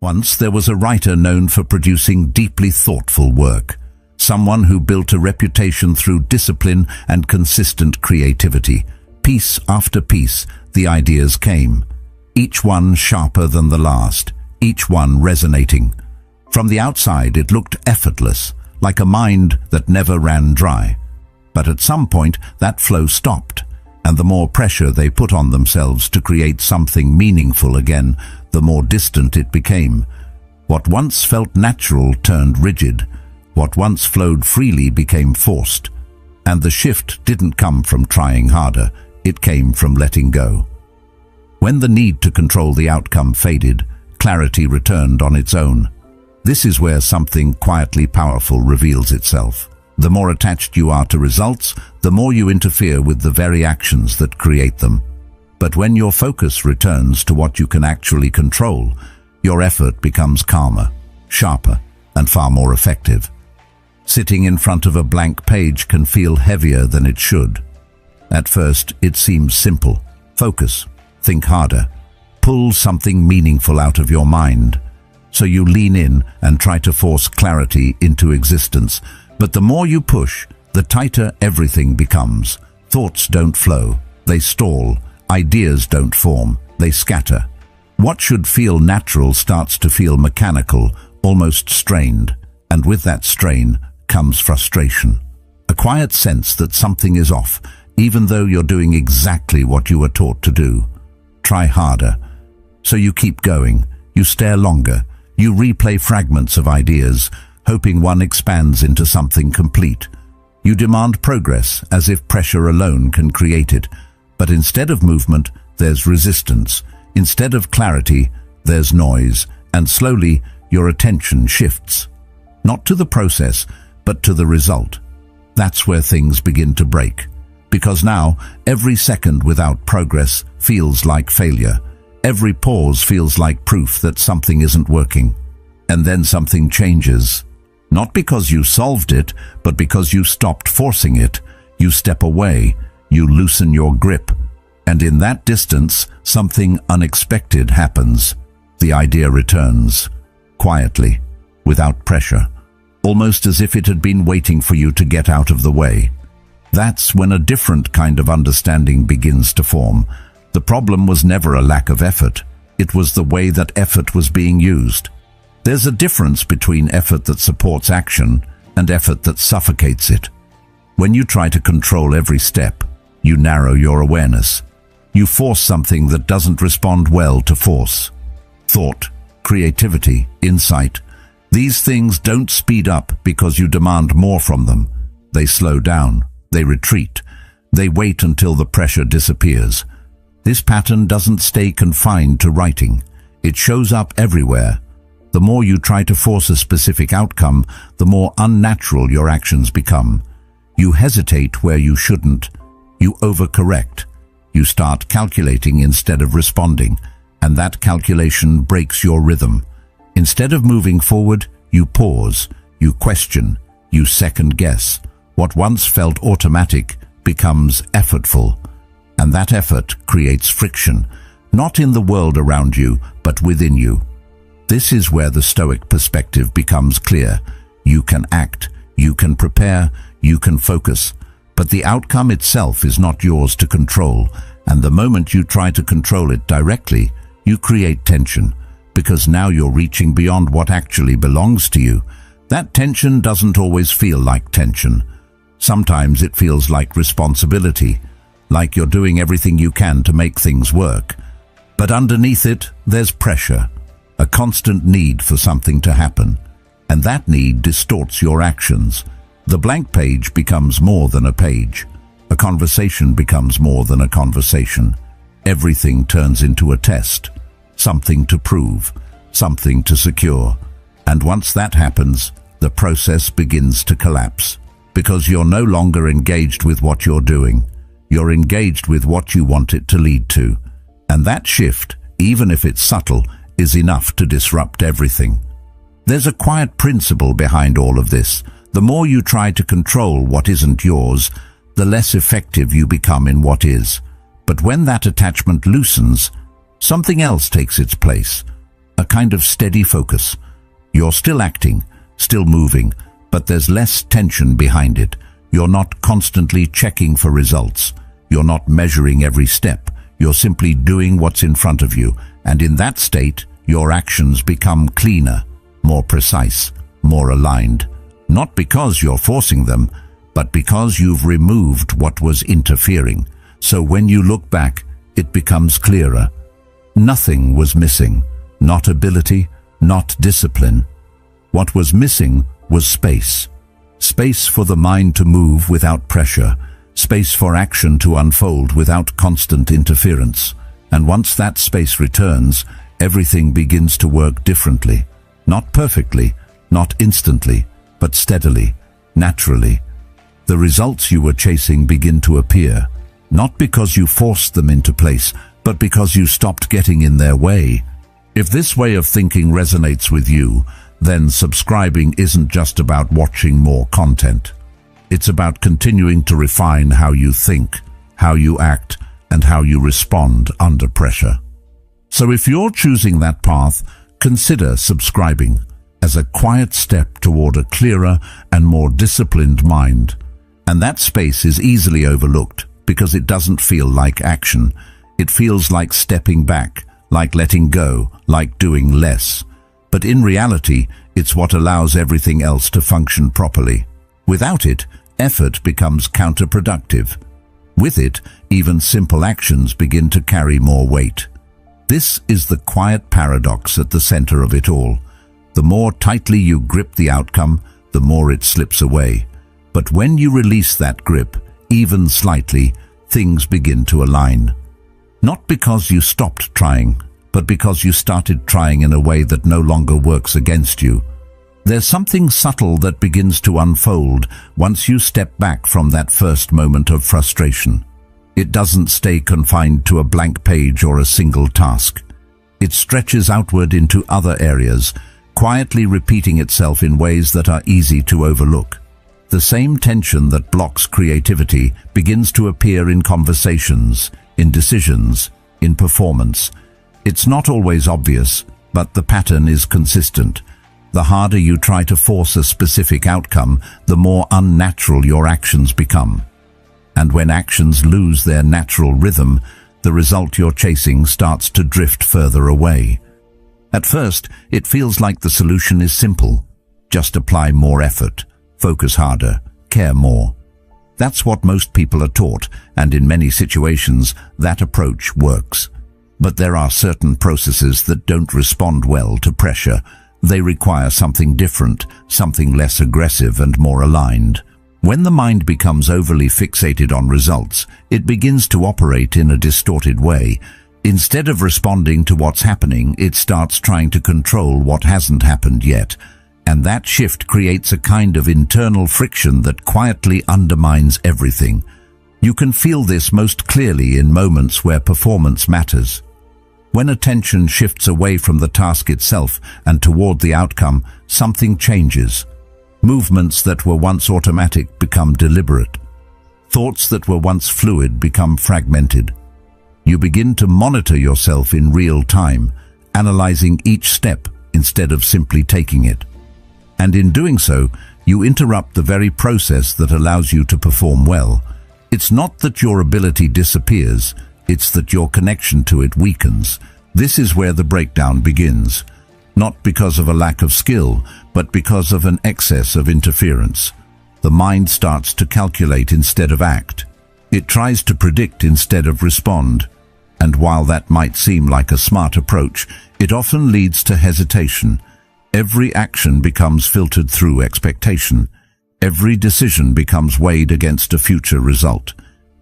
Once there was a writer known for producing deeply thoughtful work, someone who built a reputation through discipline and consistent creativity. Piece after piece, the ideas came, each one sharper than the last, each one resonating. From the outside it looked effortless, like a mind that never ran dry. But at some point that flow stopped, and the more pressure they put on themselves to create something meaningful again, the more distant it became. What once felt natural turned rigid. What once flowed freely became forced. And the shift didn't come from trying harder, it came from letting go. When the need to control the outcome faded, clarity returned on its own. This is where something quietly powerful reveals itself. The more attached you are to results, the more you interfere with the very actions that create them. But when your focus returns to what you can actually control, your effort becomes calmer, sharper, and far more effective. Sitting in front of a blank page can feel heavier than it should. At first, it seems simple. Focus, think harder, pull something meaningful out of your mind. So you lean in and try to force clarity into existence. But the more you push, the tighter everything becomes. Thoughts don't flow, they stall. Ideas don't form, they scatter. What should feel natural starts to feel mechanical, almost strained. And with that strain comes frustration. A quiet sense that something is off, even though you're doing exactly what you were taught to do. Try harder. So you keep going, you stare longer, you replay fragments of ideas, hoping one expands into something complete. You demand progress as if pressure alone can create it. But instead of movement, there's resistance. Instead of clarity, there's noise. And slowly, your attention shifts. Not to the process, but to the result. That's where things begin to break. Because now, every second without progress feels like failure. Every pause feels like proof that something isn't working. And then something changes. Not because you solved it, but because you stopped forcing it. You step away, you loosen your grip. And in that distance, something unexpected happens. The idea returns, quietly, without pressure, almost as if it had been waiting for you to get out of the way. That's when a different kind of understanding begins to form. The problem was never a lack of effort. It was the way that effort was being used. There's a difference between effort that supports action and effort that suffocates it. When you try to control every step, you narrow your awareness. You force something that doesn't respond well to force. Thought, creativity, insight. These things don't speed up because you demand more from them. They slow down, they retreat, they wait until the pressure disappears. This pattern doesn't stay confined to writing. It shows up everywhere. The more you try to force a specific outcome, the more unnatural your actions become. You hesitate where you shouldn't. You overcorrect. You start calculating instead of responding, and that calculation breaks your rhythm. Instead of moving forward, you pause, you question, you second-guess. What once felt automatic becomes effortful, and that effort creates friction, not in the world around you, but within you. This is where the Stoic perspective becomes clear. You can act, you can prepare, you can focus, but the outcome itself is not yours to control, and the moment you try to control it directly, you create tension, because now you're reaching beyond what actually belongs to you. That tension doesn't always feel like tension. Sometimes it feels like responsibility, like you're doing everything you can to make things work. But underneath it, there's pressure, a constant need for something to happen, and that need distorts your actions. The blank page becomes more than a page. A conversation becomes more than a conversation. Everything turns into a test, something to prove, something to secure. And once that happens, the process begins to collapse, because you're no longer engaged with what you're doing. You're engaged with what you want it to lead to. And that shift, even if it's subtle, is enough to disrupt everything. There's a quiet principle behind all of this. The more you try to control what isn't yours, the less effective you become in what is. But when that attachment loosens, something else takes its place. a kind of steady focus. You're still acting, still moving, but there's less tension behind it. You're not constantly checking for results. You're not measuring every step. You're simply doing what's in front of you, and in that state, your actions become cleaner, more precise, more aligned. Not because you're forcing them, but because you've removed what was interfering. So when you look back, it becomes clearer. Nothing was missing, not ability, not discipline. What was missing was space. Space for the mind to move without pressure, space for action to unfold without constant interference. And once that space returns, everything begins to work differently. Not perfectly, not instantly, but steadily, naturally. The results you were chasing begin to appear, not because you forced them into place, but because you stopped getting in their way. If this way of thinking resonates with you, then subscribing isn't just about watching more content. It's about continuing to refine how you think, how you act, and how you respond under pressure. So if you're choosing that path, consider subscribing as a quiet step toward a clearer and more disciplined mind. And that space is easily overlooked because it doesn't feel like action. It feels like stepping back, like letting go, like doing less. But in reality, it's what allows everything else to function properly. Without it, effort becomes counterproductive. With it, even simple actions begin to carry more weight. This is the quiet paradox at the center of it all. The more tightly you grip the outcome, the more it slips away. But when you release that grip, even slightly, things begin to align. Not because you stopped trying, but because you started trying in a way that no longer works against you. There's something subtle that begins to unfold once you step back from that first moment of frustration. It doesn't stay confined to a blank page or a single task. It stretches outward into other areas, quietly repeating itself in ways that are easy to overlook. The same tension that blocks creativity begins to appear in conversations, in decisions, in performance. It's not always obvious, but the pattern is consistent. The harder you try to force a specific outcome, the more unnatural your actions become. And when actions lose their natural rhythm, the result you're chasing starts to drift further away. At first, it feels like the solution is simple. Just apply more effort, focus harder, care more. That's what most people are taught, and in many situations, that approach works. But there are certain processes that don't respond well to pressure. They require something different, something less aggressive and more aligned. When the mind becomes overly fixated on results, it begins to operate in a distorted way. Instead of responding to what's happening, it starts trying to control what hasn't happened yet. And that shift creates a kind of internal friction that quietly undermines everything. You can feel this most clearly in moments where performance matters. When attention shifts away from the task itself and toward the outcome, something changes. Movements that were once automatic become deliberate. Thoughts that were once fluid become fragmented. You begin to monitor yourself in real time, analyzing each step instead of simply taking it. And in doing so, you interrupt the very process that allows you to perform well. It's not that your ability disappears, it's that your connection to it weakens. This is where the breakdown begins. Not because of a lack of skill, but because of an excess of interference. The mind starts to calculate instead of act. It tries to predict instead of respond. And while that might seem like a smart approach, it often leads to hesitation. Every action becomes filtered through expectation. Every decision becomes weighed against a future result.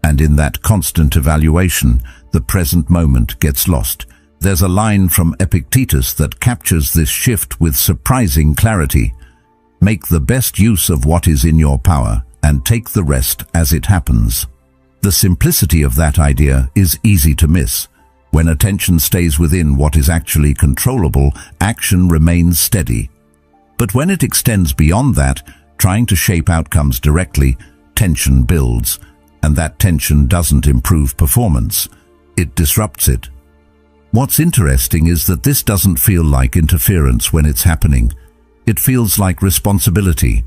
And in that constant evaluation, the present moment gets lost. There's a line from Epictetus that captures this shift with surprising clarity. Make the best use of what is in your power, and take the rest as it happens. The simplicity of that idea is easy to miss. When attention stays within what is actually controllable, action remains steady. But when it extends beyond that, trying to shape outcomes directly, tension builds, and that tension doesn't improve performance. It disrupts it. What's interesting is that this doesn't feel like interference when it's happening. It feels like responsibility.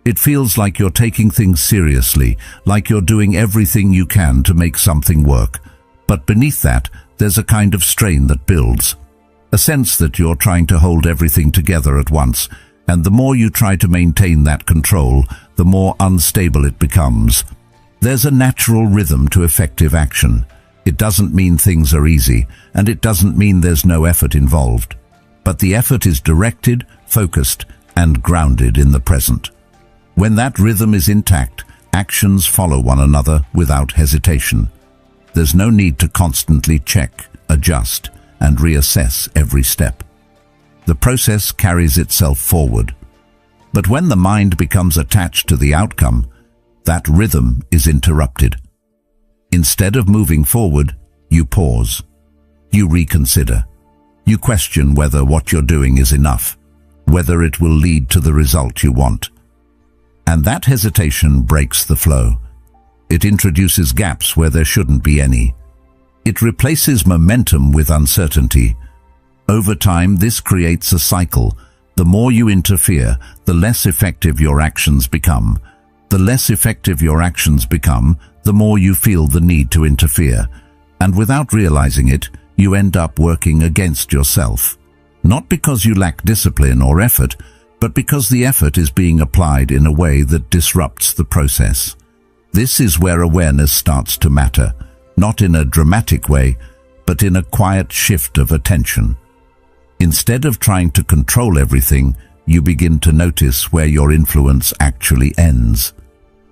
It feels like you're taking things seriously, like you're doing everything you can to make something work. But beneath that, there's a kind of strain that builds. A sense that you're trying to hold everything together at once, and the more you try to maintain that control, the more unstable it becomes. There's a natural rhythm to effective action. It doesn't mean things are easy, and it doesn't mean there's no effort involved. But the effort is directed, focused, and grounded in the present. When that rhythm is intact, actions follow one another without hesitation. There's no need to constantly check, adjust, and reassess every step. The process carries itself forward. But when the mind becomes attached to the outcome, that rhythm is interrupted. Instead of moving forward, you pause. You reconsider. You question whether what you're doing is enough, whether it will lead to the result you want. And that hesitation breaks the flow. It introduces gaps where there shouldn't be any. It replaces momentum with uncertainty. Over time, this creates a cycle. The more you interfere, the less effective your actions become. The less effective your actions become, the more you feel the need to interfere. And without realizing it, you end up working against yourself. Not because you lack discipline or effort, but because the effort is being applied in a way that disrupts the process. This is where awareness starts to matter, not in a dramatic way, but in a quiet shift of attention. Instead of trying to control everything, you begin to notice where your influence actually ends.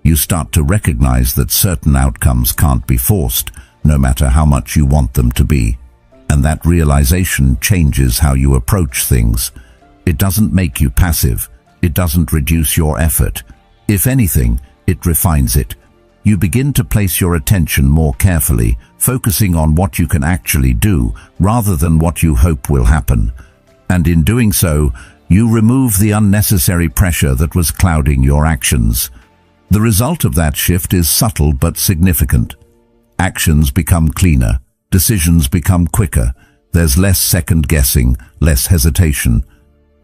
You start to recognize that certain outcomes can't be forced, no matter how much you want them to be. And that realization changes how you approach things. It doesn't make you passive. It doesn't reduce your effort. If anything, it refines it. You begin to place your attention more carefully, focusing on what you can actually do rather than what you hope will happen. And in doing so, you remove the unnecessary pressure that was clouding your actions. The result of that shift is subtle but significant. Actions become cleaner. Decisions become quicker. There's less second-guessing, less hesitation.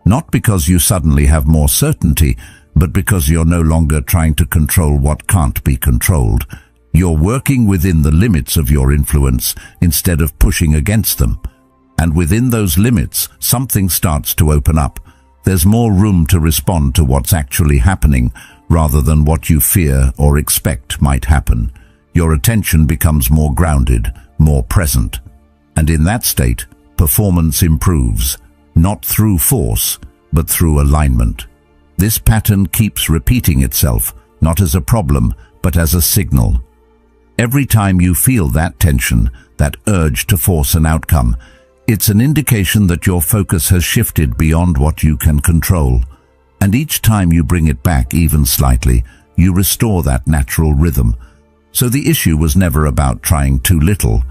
Not because you suddenly have more certainty, but because you're no longer trying to control what can't be controlled. You're working within the limits of your influence instead of pushing against them. And within those limits, something starts to open up. There's more room to respond to what's actually happening rather than what you fear or expect might happen. Your attention becomes more grounded, more present. And in that state, performance improves. Not through force, but through alignment. This pattern keeps repeating itself, not as a problem, but as a signal. Every time you feel that tension, that urge to force an outcome, it's an indication that your focus has shifted beyond what you can control. And each time you bring it back even slightly, you restore that natural rhythm. So the issue was never about trying too little.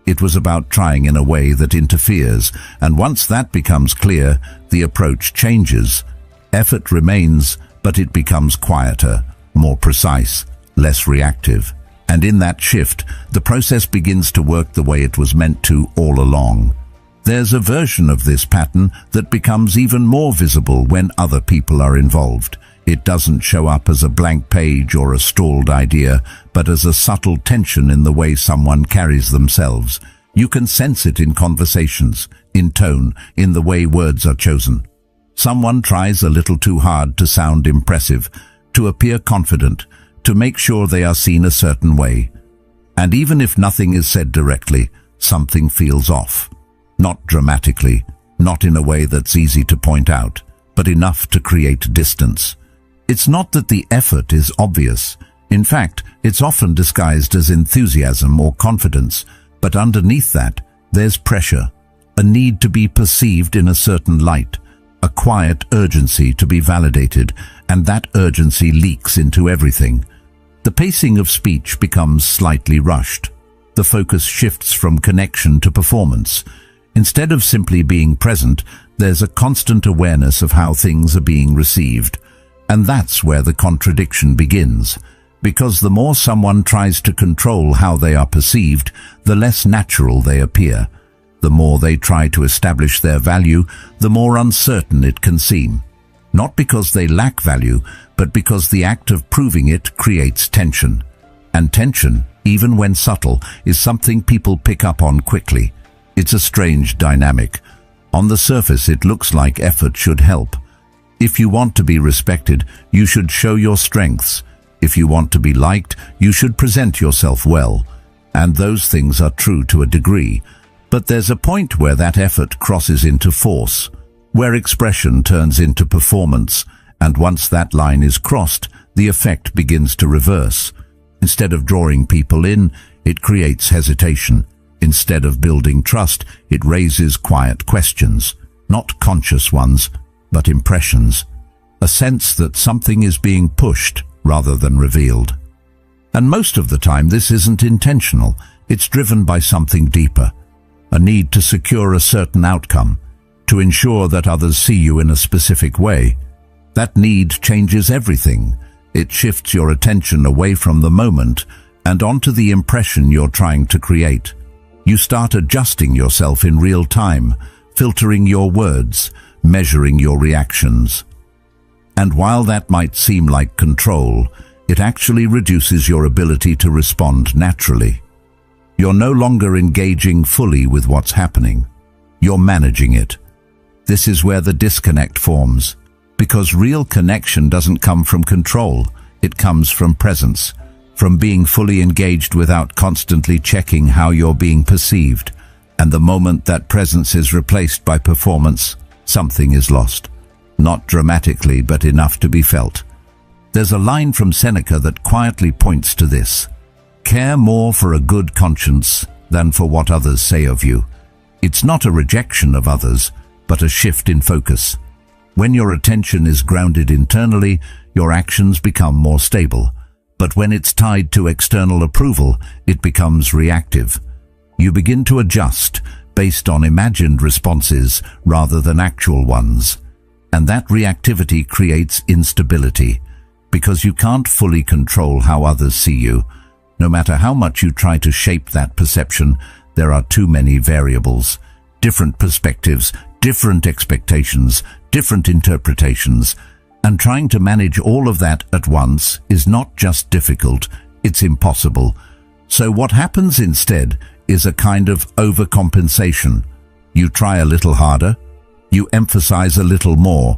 It was about trying in a way that interferes, and once that becomes clear, the approach changes. Effort remains, but it becomes quieter, more precise, less reactive. And in that shift, the process begins to work the way it was meant to all along. There's a version of this pattern that becomes even more visible when other people are involved. It doesn't show up as a blank page or a stalled idea, but as a subtle tension in the way someone carries themselves. You can sense it in conversations, in tone, in the way words are chosen. Someone tries a little too hard to sound impressive, to appear confident, to make sure they are seen a certain way. And even if nothing is said directly, something feels off. Not dramatically, not in a way that's easy to point out, but enough to create distance. It's not that the effort is obvious. In fact, it's often disguised as enthusiasm or confidence, but underneath that, there's pressure, a need to be perceived in a certain light, a quiet urgency to be validated, and that urgency leaks into everything. The pacing of speech becomes slightly rushed. The focus shifts from connection to performance. Instead of simply being present, there's a constant awareness of how things are being received. And that's where the contradiction begins, because the more someone tries to control how they are perceived, the less natural they appear. The more they try to establish their value, the more uncertain it can seem. Not because they lack value, but because the act of proving it creates tension. And tension, even when subtle, is something people pick up on quickly. It's a strange dynamic. On the surface, it looks like effort should help. If you want to be respected, you should show your strengths. If you want to be liked, you should present yourself well. And those things are true to a degree. But there's a point where that effort crosses into force, where expression turns into performance, and once that line is crossed, the effect begins to reverse. Instead of drawing people in, it creates hesitation. Instead of building trust, it raises quiet questions, not conscious ones, but impressions. A sense that something is being pushed rather than revealed. And most of the time this isn't intentional, it's driven by something deeper. A need to secure a certain outcome, to ensure that others see you in a specific way. That need changes everything. It shifts your attention away from the moment and onto the impression you're trying to create. You start adjusting yourself in real time, filtering your words, measuring your reactions. And while that might seem like control, it actually reduces your ability to respond naturally. You're no longer engaging fully with what's happening. You're managing it. This is where the disconnect forms, because real connection doesn't come from control. It comes from presence, from being fully engaged without constantly checking how you're being perceived. And the moment that presence is replaced by performance, something is lost. Not dramatically, but enough to be felt. There's a line from Seneca that quietly points to this. Care more for a good conscience than for what others say of you. It's not a rejection of others, but a shift in focus. When your attention is grounded internally, your actions become more stable. But when it's tied to external approval, it becomes reactive. You begin to adjust based on imagined responses rather than actual ones. And that reactivity creates instability, because you can't fully control how others see you. No matter how much you try to shape that perception, there are too many variables, different perspectives, different expectations, different interpretations, and trying to manage all of that at once is not just difficult, it's impossible. So what happens instead is a kind of overcompensation. You try a little harder, you emphasize a little more,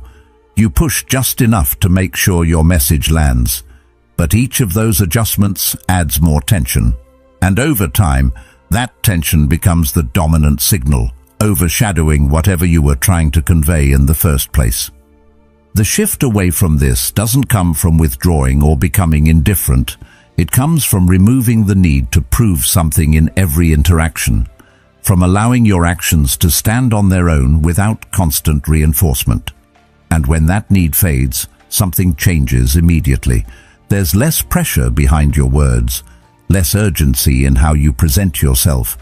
you push just enough to make sure your message lands. But each of those adjustments adds more tension. And over time, that tension becomes the dominant signal, overshadowing whatever you were trying to convey in the first place. The shift away from this doesn't come from withdrawing or becoming indifferent. It comes from removing the need to prove something in every interaction, from allowing your actions to stand on their own without constant reinforcement. And when that need fades, something changes immediately. There's less pressure behind your words, less urgency in how you present yourself.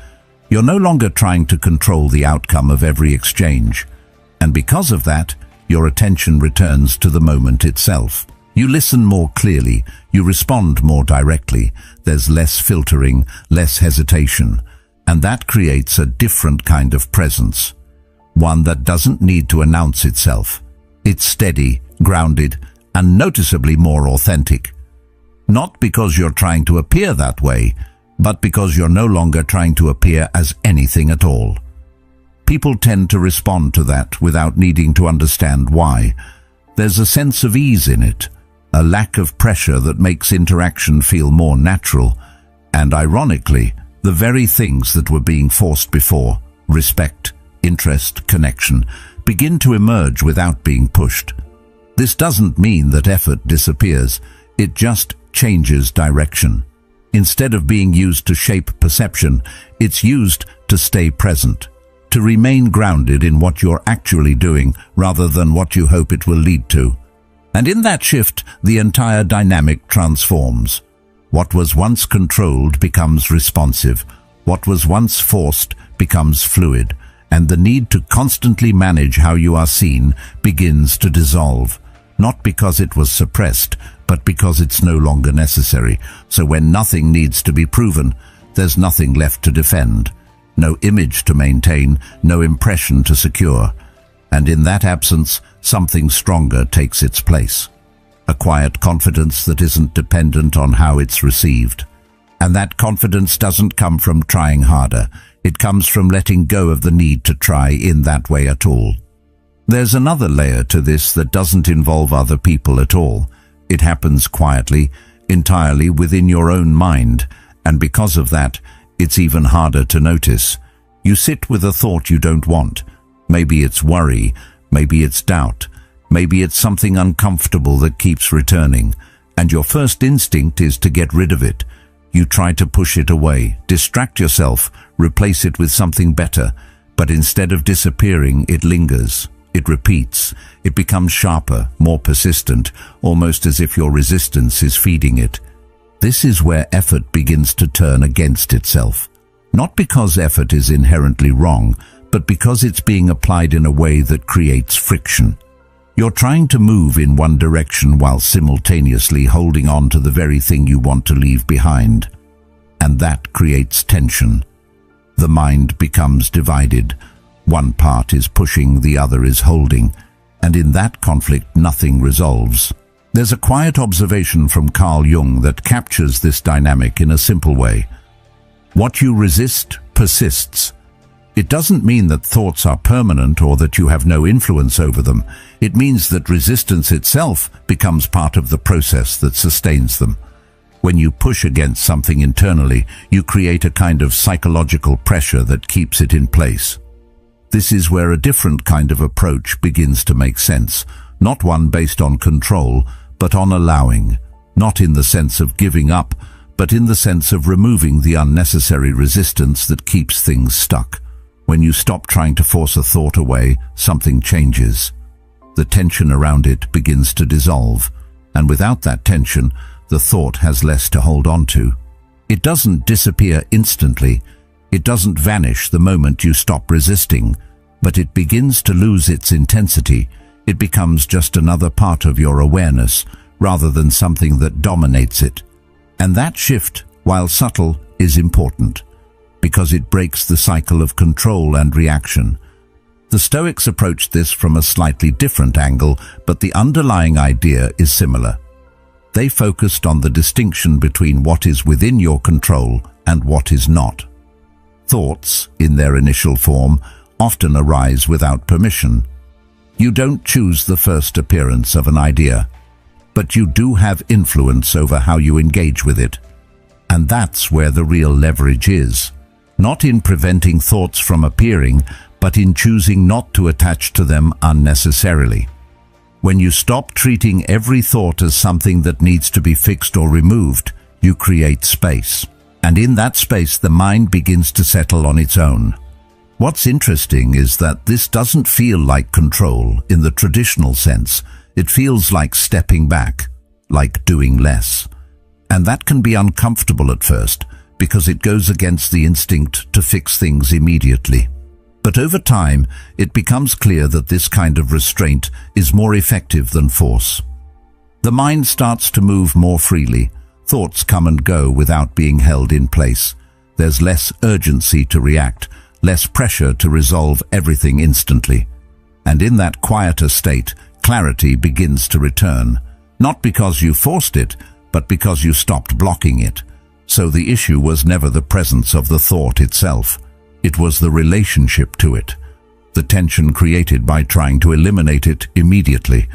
You're no longer trying to control the outcome of every exchange. And because of that, your attention returns to the moment itself. You listen more clearly, you respond more directly, there's less filtering, less hesitation, and that creates a different kind of presence, one that doesn't need to announce itself. It's steady, grounded, and noticeably more authentic. Not because you're trying to appear that way, but because you're no longer trying to appear as anything at all. People tend to respond to that without needing to understand why. There's a sense of ease in it, a lack of pressure that makes interaction feel more natural, and ironically, the very things that were being forced before, respect, interest, connection, begin to emerge without being pushed. This doesn't mean that effort disappears, it just changes direction. Instead of being used to shape perception, it's used to stay present, to remain grounded in what you're actually doing rather than what you hope it will lead to. And in that shift, the entire dynamic transforms. What was once controlled becomes responsive. What was once forced becomes fluid. And the need to constantly manage how you are seen begins to dissolve. Not because it was suppressed, but because it's no longer necessary. So when nothing needs to be proven, there's nothing left to defend. no image to maintain, no impression to secure. And in that absence, something stronger takes its place. A quiet confidence that isn't dependent on how it's received. And that confidence doesn't come from trying harder. It comes from letting go of the need to try in that way at all. There's another layer to this that doesn't involve other people at all. It happens quietly, entirely within your own mind, and because of that, it's even harder to notice. You sit with a thought you don't want. Maybe it's worry, maybe it's doubt, maybe it's something uncomfortable that keeps returning, and your first instinct is to get rid of it. You try to push it away, distract yourself, replace it with something better, but instead of disappearing, it lingers. It repeats. It becomes sharper, more persistent, almost as if your resistance is feeding it. This is where effort begins to turn against itself. Not because effort is inherently wrong, but because it's being applied in a way that creates friction. You're trying to move in one direction while simultaneously holding on to the very thing you want to leave behind. And that creates tension. The mind becomes divided. One part is pushing, the other is holding, and in that conflict nothing resolves. There's a quiet observation from Carl Jung that captures this dynamic in a simple way. What you resist persists. It doesn't mean that thoughts are permanent or that you have no influence over them. It means that resistance itself becomes part of the process that sustains them. When you push against something internally, you create a kind of psychological pressure that keeps it in place. This is where a different kind of approach begins to make sense, not one based on control, but on allowing, not in the sense of giving up, but in the sense of removing the unnecessary resistance that keeps things stuck. When you stop trying to force a thought away, something changes. The tension around it begins to dissolve, and without that tension, the thought has less to hold on to. It doesn't disappear instantly. It doesn't vanish the moment you stop resisting, but it begins to lose its intensity. It becomes just another part of your awareness, rather than something that dominates it. And that shift, while subtle, is important, because it breaks the cycle of control and reaction. The Stoics approached this from a slightly different angle, but the underlying idea is similar. They focused on the distinction between what is within your control and what is not. Thoughts, in their initial form, often arise without permission. You don't choose the first appearance of an idea, but you do have influence over how you engage with it. And that's where the real leverage is. Not in preventing thoughts from appearing, but in choosing not to attach to them unnecessarily. When you stop treating every thought as something that needs to be fixed or removed, you create space. And in that space, the mind begins to settle on its own. What's interesting is that this doesn't feel like control in the traditional sense. It feels like stepping back, like doing less. And that can be uncomfortable at first, because it goes against the instinct to fix things immediately. But over time, it becomes clear that this kind of restraint is more effective than force. The mind starts to move more freely. Thoughts come and go without being held in place. There's less urgency to react, less pressure to resolve everything instantly. And in that quieter state, clarity begins to return. Not because you forced it, but because you stopped blocking it. So the issue was never the presence of the thought itself. It was the relationship to it, the tension created by trying to eliminate it immediately.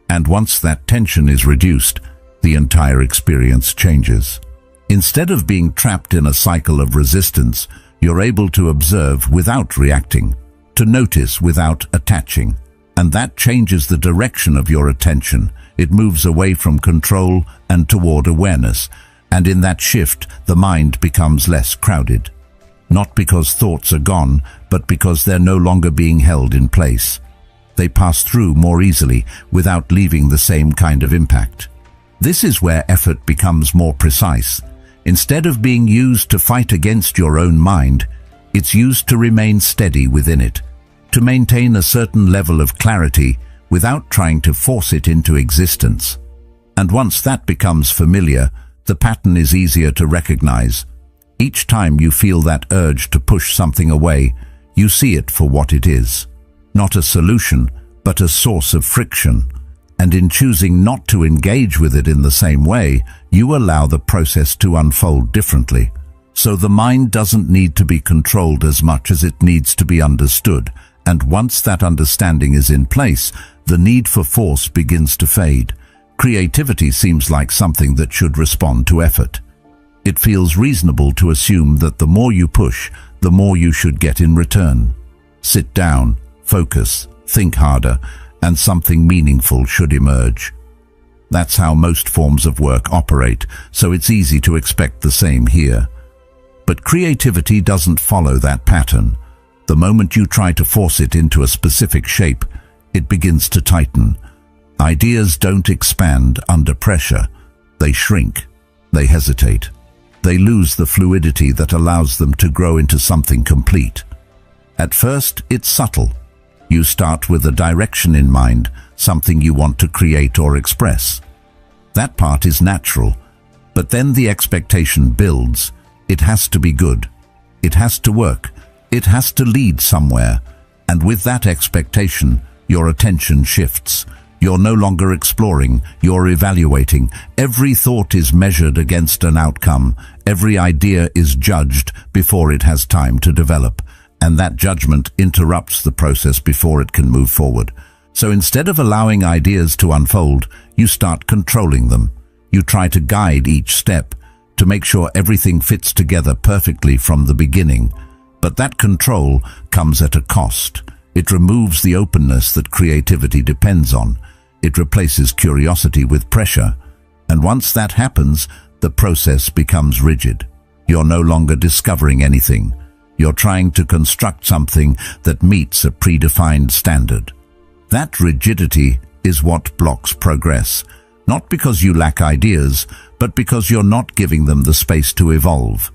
And once that tension is reduced, the entire experience changes. Instead of being trapped in a cycle of resistance, you're able to observe without reacting, to notice without attaching. And that changes the direction of your attention. It moves away from control and toward awareness. And in that shift, the mind becomes less crowded. Not because thoughts are gone, but because they're no longer being held in place. They pass through more easily without leaving the same kind of impact. This is where effort becomes more precise. Instead of being used to fight against your own mind, it's used to remain steady within it, to maintain a certain level of clarity without trying to force it into existence. And once that becomes familiar, the pattern is easier to recognize. Each time you feel that urge to push something away, you see it for what it is. Not a solution, but a source of friction. And in choosing not to engage with it in the same way, you allow the process to unfold differently. So the mind doesn't need to be controlled as much as it needs to be understood. And once that understanding is in place, the need for force begins to fade. Creativity seems like something that should respond to effort. It feels reasonable to assume that the more you push, the more you should get in return. Sit down, focus, think harder, and something meaningful should emerge. That's how most forms of work operate, so it's easy to expect the same here. But creativity doesn't follow that pattern. The moment you try to force it into a specific shape, it begins to tighten. Ideas don't expand under pressure. They shrink. They hesitate. They lose the fluidity that allows them to grow into something complete. At first, it's subtle. You start with a direction in mind, something you want to create or express. That part is natural, but then the expectation builds. It has to be good. It has to work. It has to lead somewhere. And with that expectation, your attention shifts. You're no longer exploring, you're evaluating. Every thought is measured against an outcome. Every idea is judged before it has time to develop. And that judgment interrupts the process before it can move forward. So instead of allowing ideas to unfold, you start controlling them. You try to guide each step, to make sure everything fits together perfectly from the beginning. But that control comes at a cost. It removes the openness that creativity depends on. It replaces curiosity with pressure. And once that happens, the process becomes rigid. You're no longer discovering anything. You're trying to construct something that meets a predefined standard. That rigidity is what blocks progress, not because you lack ideas, but because you're not giving them the space to evolve.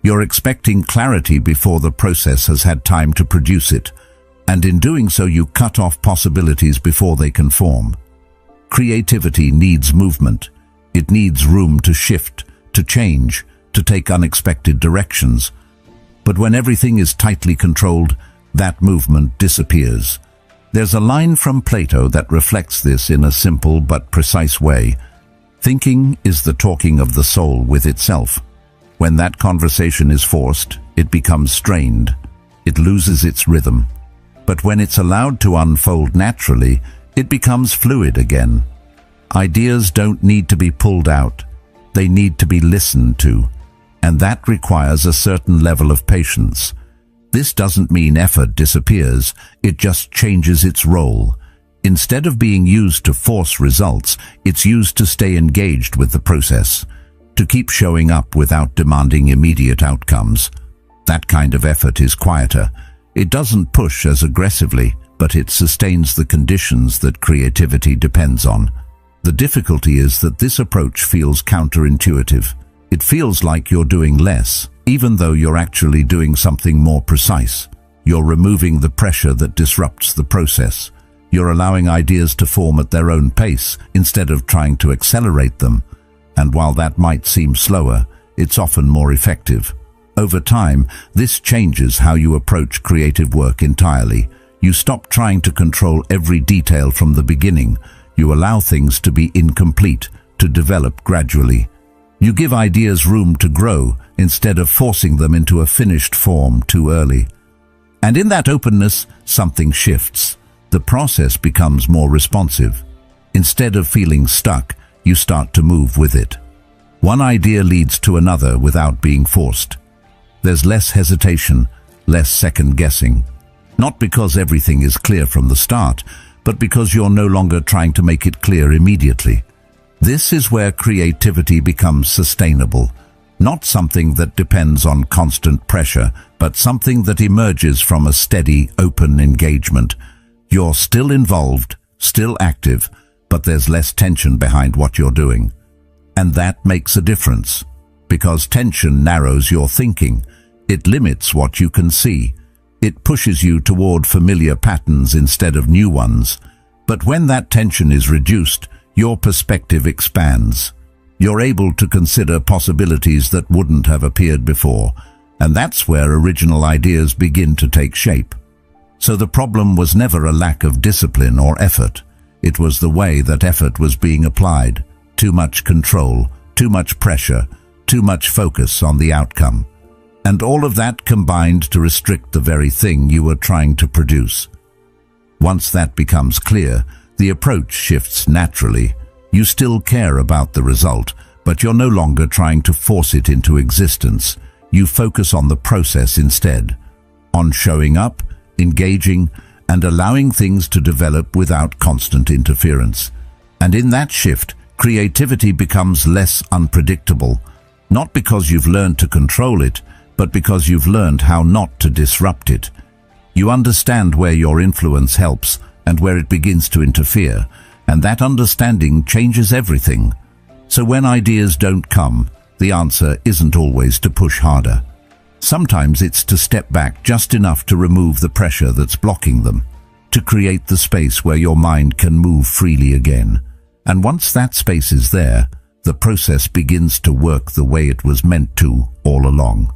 You're expecting clarity before the process has had time to produce it, and in doing so you cut off possibilities before they can form. Creativity needs movement. It needs room to shift, to change, to take unexpected directions. But when everything is tightly controlled, that movement disappears. There's a line from Plato that reflects this in a simple but precise way. Thinking is the talking of the soul with itself. When that conversation is forced, it becomes strained. It loses its rhythm. But when it's allowed to unfold naturally, it becomes fluid again. Ideas don't need to be pulled out. They need to be listened to. And that requires a certain level of patience. This doesn't mean effort disappears, it just changes its role. Instead of being used to force results, it's used to stay engaged with the process, to keep showing up without demanding immediate outcomes. That kind of effort is quieter. It doesn't push as aggressively, but it sustains the conditions that creativity depends on. The difficulty is that this approach feels counterintuitive. It feels like you're doing less, even though you're actually doing something more precise. You're removing the pressure that disrupts the process. You're allowing ideas to form at their own pace instead of trying to accelerate them. And while that might seem slower, it's often more effective. Over time, this changes how you approach creative work entirely. You stop trying to control every detail from the beginning. You allow things to be incomplete, to develop gradually. You give ideas room to grow instead of forcing them into a finished form too early. And in that openness, something shifts. The process becomes more responsive. Instead of feeling stuck, you start to move with it. One idea leads to another without being forced. There's less hesitation, less second-guessing. Not because everything is clear from the start, but because you're no longer trying to make it clear immediately. This is where creativity becomes sustainable, not something that depends on constant pressure, but something that emerges from a steady, open engagement. You're still involved, still active, but there's less tension behind what you're doing. And that makes a difference, because tension narrows your thinking. It limits what you can see. It pushes you toward familiar patterns instead of new ones. But when that tension is reduced, your perspective expands. You're able to consider possibilities that wouldn't have appeared before, and that's where original ideas begin to take shape. So the problem was never a lack of discipline or effort. It was the way that effort was being applied. Too much control, too much pressure, too much focus on the outcome. And all of that combined to restrict the very thing you were trying to produce. Once that becomes clear, the approach shifts naturally. You still care about the result, but you're no longer trying to force it into existence. You focus on the process instead, on showing up, engaging, and allowing things to develop without constant interference. And in that shift, creativity becomes less unpredictable, not because you've learned to control it, but because you've learned how not to disrupt it. You understand where your influence helps and where it begins to interfere, and that understanding changes everything. So when ideas don't come, the answer isn't always to push harder. Sometimes it's to step back just enough to remove the pressure that's blocking them, to create the space where your mind can move freely again. And once that space is there, the process begins to work the way it was meant to all along.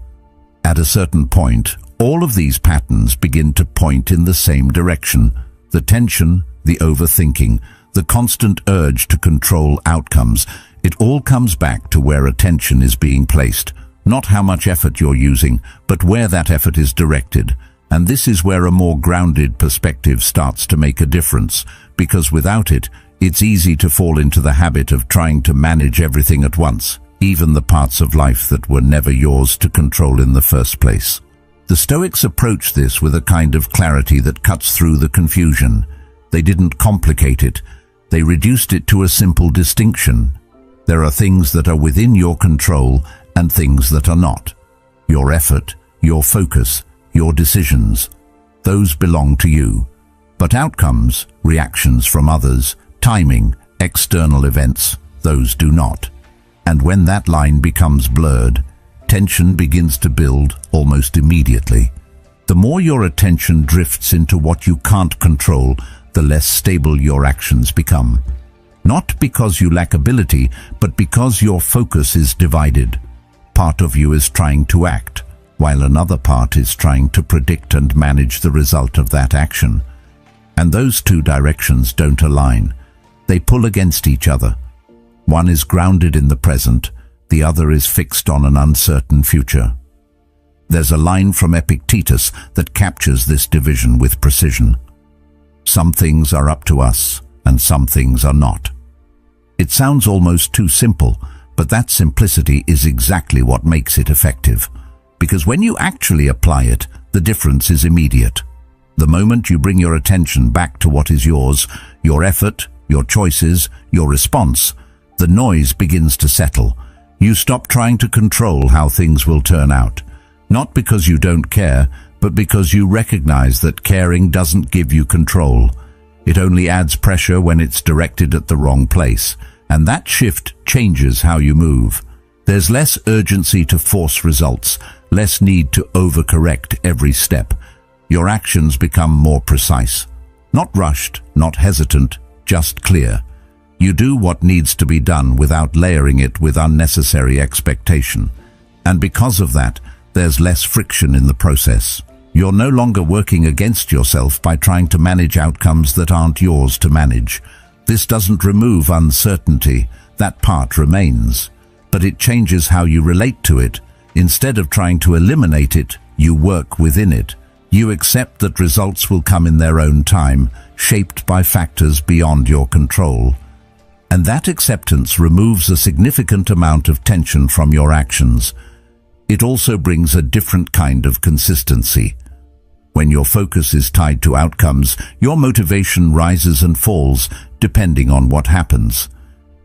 At a certain point, all of these patterns begin to point in the same direction. The tension, the overthinking, the constant urge to control outcomes, it all comes back to where attention is being placed. Not how much effort you're using, but where that effort is directed. And this is where a more grounded perspective starts to make a difference, because without it, it's easy to fall into the habit of trying to manage everything at once, even the parts of life that were never yours to control in the first place. The Stoics approach this with a kind of clarity that cuts through the confusion. They didn't complicate it. They reduced it to a simple distinction. There are things that are within your control and things that are not. Your effort, your focus, your decisions, those belong to you. But outcomes, reactions from others, timing, external events, those do not. And when that line becomes blurred, tension begins to build almost immediately. The more your attention drifts into what you can't control, the less stable your actions become. Not because you lack ability, but because your focus is divided. Part of you is trying to act, while another part is trying to predict and manage the result of that action. And those two directions don't align. They pull against each other. One is grounded in the present, the other is fixed on an uncertain future. There's a line from Epictetus that captures this division with precision. Some things are up to us, and some things are not. It sounds almost too simple, but that simplicity is exactly what makes it effective. Because when you actually apply it, the difference is immediate. The moment you bring your attention back to what is yours, your effort, your choices, your response, the noise begins to settle. You stop trying to control how things will turn out. Not because you don't care, but because you recognize that caring doesn't give you control. It only adds pressure when it's directed at the wrong place. And that shift changes how you move. There's less urgency to force results, less need to overcorrect every step. Your actions become more precise. Not rushed, not hesitant, just clear. You do what needs to be done without layering it with unnecessary expectation. And because of that, there's less friction in the process. You're no longer working against yourself by trying to manage outcomes that aren't yours to manage. This doesn't remove uncertainty, that part remains, but it changes how you relate to it. Instead of trying to eliminate it, you work within it. You accept that results will come in their own time, shaped by factors beyond your control. And that acceptance removes a significant amount of tension from your actions. It also brings a different kind of consistency. When your focus is tied to outcomes, your motivation rises and falls depending on what happens.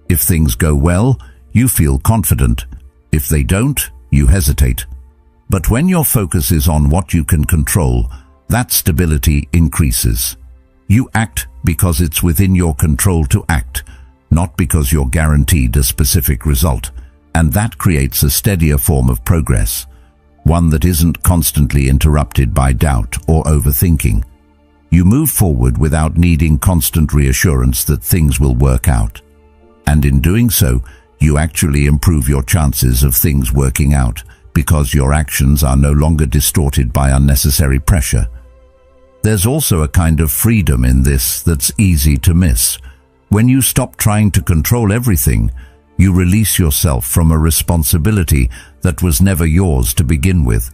If things go well, you feel confident. If they don't, you hesitate. But when your focus is on what you can control, that stability increases. You act because it's within your control to act, not because you're guaranteed a specific result. And that creates a steadier form of progress, one that isn't constantly interrupted by doubt or overthinking. You move forward without needing constant reassurance that things will work out. And in doing so, You actually improve your chances of things working out because your actions are no longer distorted by unnecessary pressure. There's also a kind of freedom in this that's easy to miss. When you stop trying to control everything, you release yourself from a responsibility that was never yours to begin with.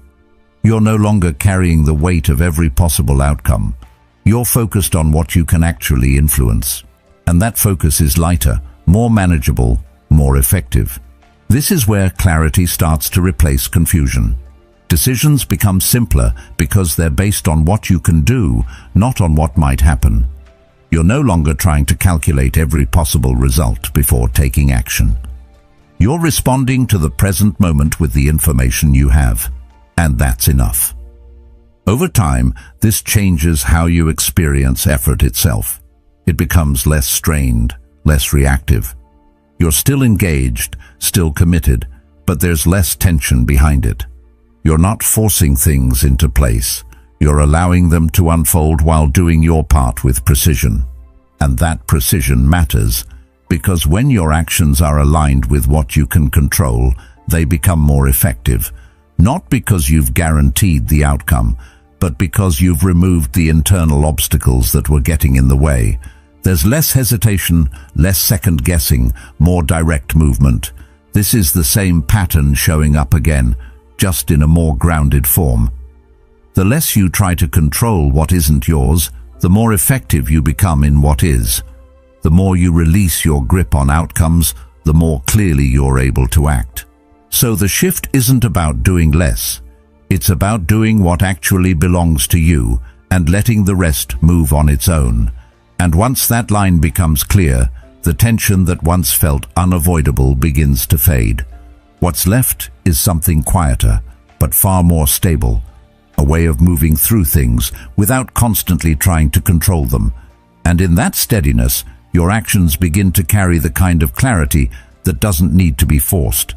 You're no longer carrying the weight of every possible outcome. You're focused on what you can actually influence. And that focus is lighter, more manageable, more effective. This is where clarity starts to replace confusion. Decisions become simpler because they're based on what you can do, not on what might happen. You're no longer trying to calculate every possible result before taking action. You're responding to the present moment with the information you have, and that's enough. Over time, this changes how you experience effort itself. It becomes less strained, less reactive. You're still engaged, still committed, but there's less tension behind it. You're not forcing things into place. You're allowing them to unfold while doing your part with precision. And that precision matters, because when your actions are aligned with what you can control, they become more effective. Not because you've guaranteed the outcome, but because you've removed the internal obstacles that were getting in the way. There's less hesitation, less second-guessing, more direct movement. This is the same pattern showing up again, just in a more grounded form. The less you try to control what isn't yours, the more effective you become in what is. The more you release your grip on outcomes, the more clearly you're able to act. So the shift isn't about doing less. It's about doing what actually belongs to you and letting the rest move on its own. And once that line becomes clear, the tension that once felt unavoidable begins to fade. What's left is something quieter, but far more stable, a way of moving through things without constantly trying to control them. And in that steadiness, your actions begin to carry the kind of clarity that doesn't need to be forced.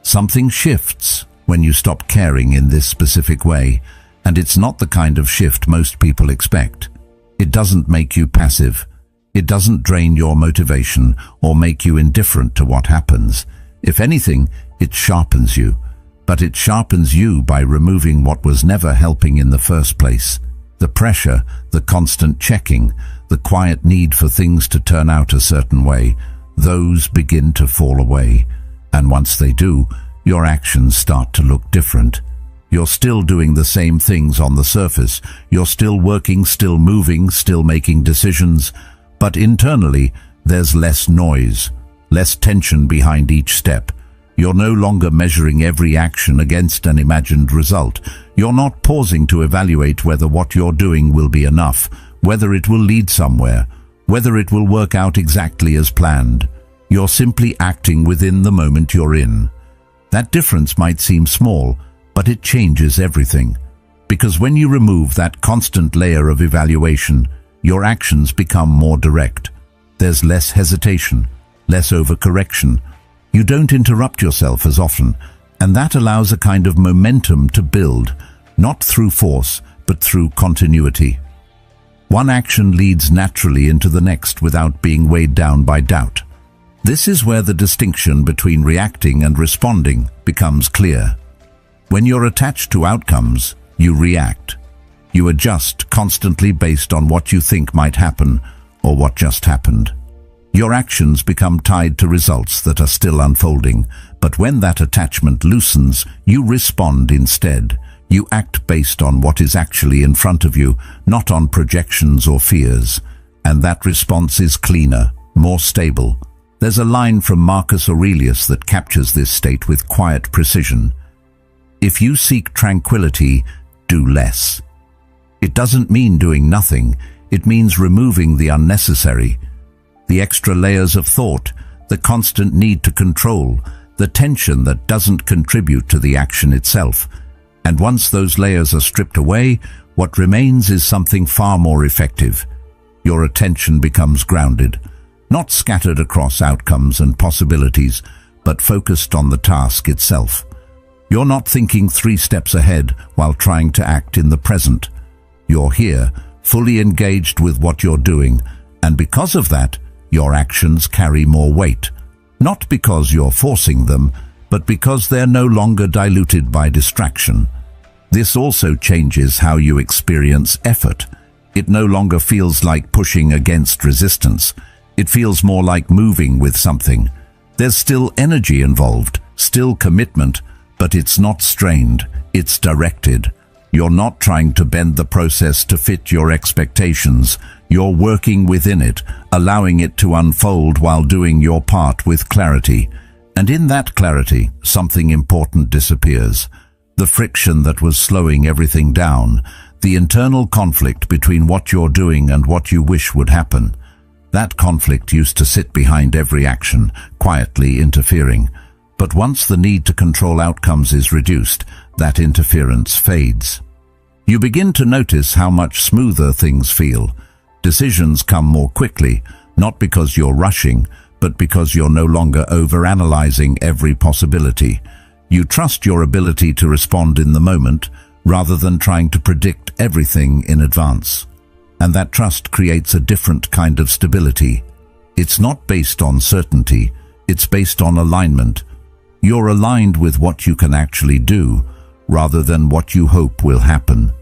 Something shifts when you stop caring in this specific way, and it's not the kind of shift most people expect. It doesn't make you passive. It doesn't drain your motivation or make you indifferent to what happens. If anything, it sharpens you. But it sharpens you by removing what was never helping in the first place. The pressure, the constant checking, the quiet need for things to turn out a certain way, those begin to fall away. And once they do, your actions start to look different. You're still doing the same things on the surface. You're still working, still moving, still making decisions. But internally, there's less noise, less tension behind each step. You're no longer measuring every action against an imagined result. You're not pausing to evaluate whether what you're doing will be enough, whether it will lead somewhere, whether it will work out exactly as planned. You're simply acting within the moment you're in. That difference might seem small, but it changes everything. Because when you remove that constant layer of evaluation, your actions become more direct. There's less hesitation, less overcorrection. You don't interrupt yourself as often, and that allows a kind of momentum to build, not through force, but through continuity. One action leads naturally into the next without being weighed down by doubt. This is where the distinction between reacting and responding becomes clear. When you're attached to outcomes, you react. You adjust constantly based on what you think might happen or what just happened. Your actions become tied to results that are still unfolding, but when that attachment loosens, you respond instead. You act based on what is actually in front of you, not on projections or fears. And that response is cleaner, more stable. There's a line from Marcus Aurelius that captures this state with quiet precision. If you seek tranquility, do less. It doesn't mean doing nothing. It means removing the unnecessary, the extra layers of thought, the constant need to control, the tension that doesn't contribute to the action itself. And once those layers are stripped away, what remains is something far more effective. Your attention becomes grounded, not scattered across outcomes and possibilities, but focused on the task itself. You're not thinking 3 steps ahead while trying to act in the present. You're here, fully engaged with what you're doing, and because of that, your actions carry more weight. Not because you're forcing them, but because they're no longer diluted by distraction. This also changes how you experience effort. It no longer feels like pushing against resistance. It feels more like moving with something. There's still energy involved, still commitment, but it's not strained, it's directed. You're not trying to bend the process to fit your expectations. You're working within it, allowing it to unfold while doing your part with clarity. And in that clarity, something important disappears. The friction that was slowing everything down, the internal conflict between what you're doing and what you wish would happen. That conflict used to sit behind every action, quietly interfering. But once the need to control outcomes is reduced, that interference fades. You begin to notice how much smoother things feel. Decisions come more quickly, not because you're rushing, but because you're no longer overanalyzing every possibility. You trust your ability to respond in the moment, rather than trying to predict everything in advance. And that trust creates a different kind of stability. It's not based on certainty, it's based on alignment. You're aligned with what you can actually do, rather than what you hope will happen.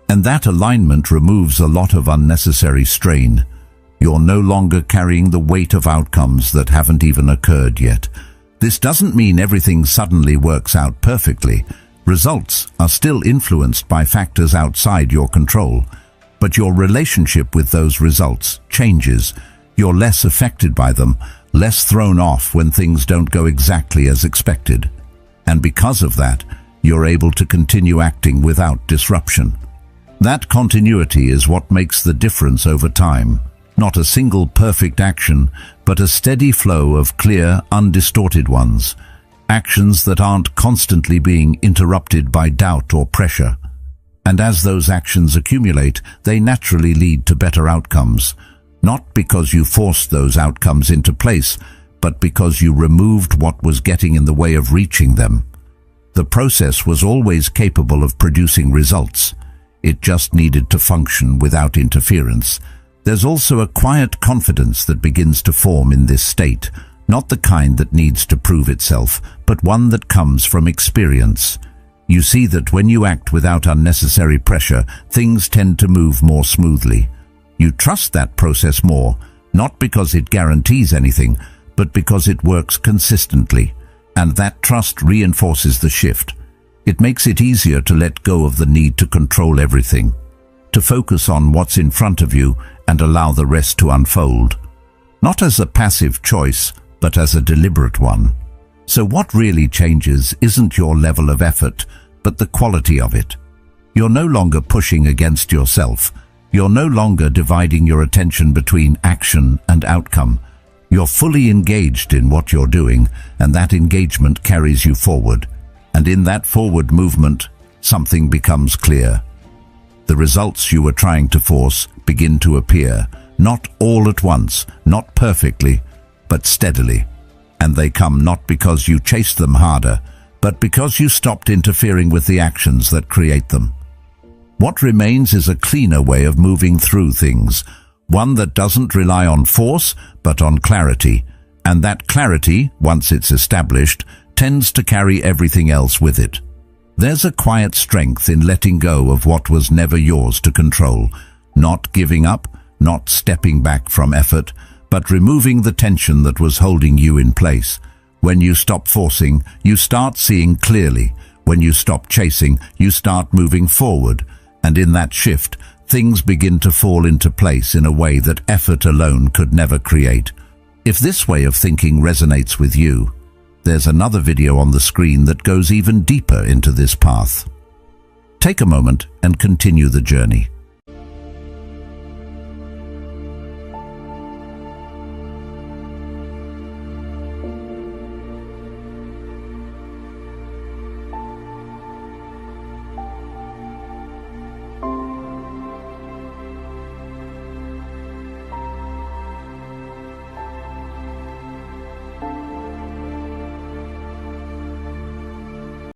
And that alignment removes a lot of unnecessary strain. You're no longer carrying the weight of outcomes that haven't even occurred yet. This doesn't mean everything suddenly works out perfectly. Results are still influenced by factors outside your control, but your relationship with those results changes. You're less affected by them, less thrown off when things don't go exactly as expected. And because of that, you're able to continue acting without disruption. That continuity is what makes the difference over time. Not a single perfect action, but a steady flow of clear, undistorted ones. Actions that aren't constantly being interrupted by doubt or pressure. And as those actions accumulate, they naturally lead to better outcomes. Not because you forced those outcomes into place, but because you removed what was getting in the way of reaching them. The process was always capable of producing results. It just needed to function without interference. There's also a quiet confidence that begins to form in this state, not the kind that needs to prove itself, but one that comes from experience. You see that when you act without unnecessary pressure, things tend to move more smoothly. You trust that process more, not because it guarantees anything, but because it works consistently, and that trust reinforces the shift. It makes it easier to let go of the need to control everything, to focus on what's in front of you and allow the rest to unfold. Not as a passive choice, but as a deliberate one. So what really changes isn't your level of effort, but the quality of it. You're no longer pushing against yourself. You're no longer dividing your attention between action and outcome. You're fully engaged in what you're doing, and that engagement carries you forward. And in that forward movement, something becomes clear. The results you were trying to force begin to appear, not all at once, not perfectly, but steadily. And they come not because you chased them harder, but because you stopped interfering with the actions that create them. What remains is a cleaner way of moving through things, one that doesn't rely on force, but on clarity. And that clarity, once it's established, tends to carry everything else with it. There's a quiet strength in letting go of what was never yours to control, not giving up, not stepping back from effort, but removing the tension that was holding you in place. When you stop forcing, you start seeing clearly. When you stop chasing, you start moving forward. And in that shift, things begin to fall into place in a way that effort alone could never create. If this way of thinking resonates with you, there's another video on the screen that goes even deeper into this path. Take a moment and continue the journey.